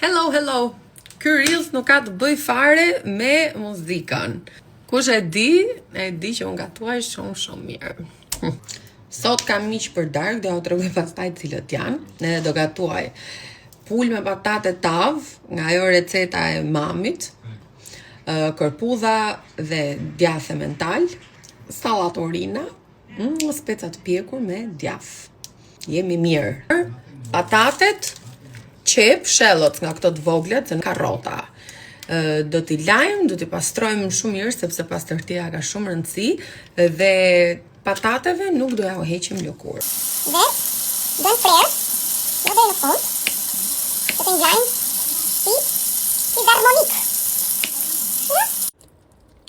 Hello. Ky Reels nuk ka të bëj fare me muzikën. Kush e di që unë gatuaj shumë mirë. Sot kam miq për darkë, do t'ju tregoj pastaj cilët janë. Ne do gatuaj pul me patate tav, nga ajo receta e mamit, kërpudha dhe djathë mental, sallatorina, speca të pjekur me djathë. Jemi mirë. Patatet, qep, shellot nga këto të voglet, karrota. Do t'i lajmë, do t'i pastrojmë shumë mirë, sepse pastërtia ka shumë rëndësi, dhe patateve nuk do ja u heqim lëkurë. Dhe do të prerë, do dhe në fund, do të ngjajmë si harmonik.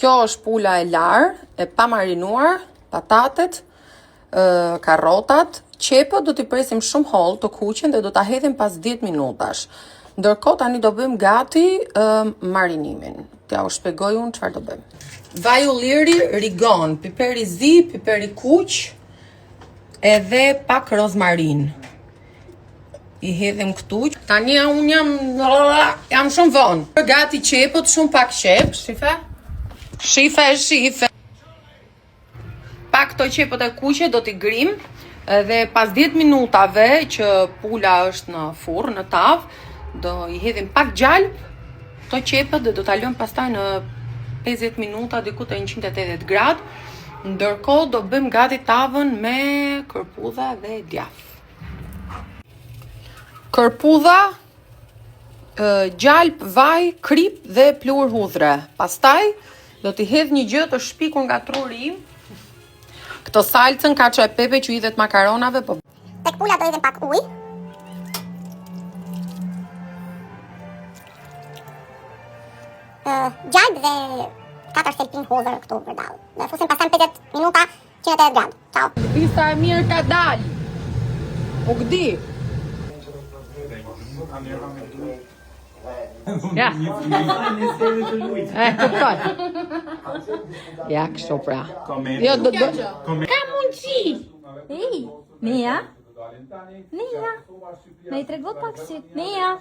Kjo është pula e larë, e pa marinuar, patatet, karrotat, qepët do t'i presim shumë hollë të kuqen dhe do t'a hedhim pas 10 minutash. Ndërkohë tani do bëjmë gati marinimin. T'ja u shpjegoj unë çfarë do bëjmë. Vaj ulliri, rigon, piperi zi, piperi kuq, edhe pak rozmarin. I hedhim këtu. Tani unë jam shumë vonë. Gati qepët, shumë pak qep, shife. Pak këto qepët e kuqe do t'i grim, dhe pas 10 minutave që pula është në furrë, në tavë, do i hedhim pak gjalp këto qepët dhe do ta lëm pastaj në 50 minuta diku te 180 gradë. Ndërkohë do bëjmë gati tavën me kërpudha dhe djathë. Kërpudha, gjalp, vaj, krip dhe pluhur hudhre. Pastaj do t'i hedh një gjë të shpikur nga truri. Këto salcën, kaço e pepe që hidhet makaronave, po. Tek pula do hedhim pak ujë. Gjalp dhe 4 selpin hudhër këtu përdallë. Dhe fusim pastaj 50 minuta 180 gradë. Ciao. Pista e mirë ka dalë. Po gdi. Ja. Kuptoj. Ja, kështu pra. Jo, Ka mundësi. Nia? Me i tregot pak syt. Nia?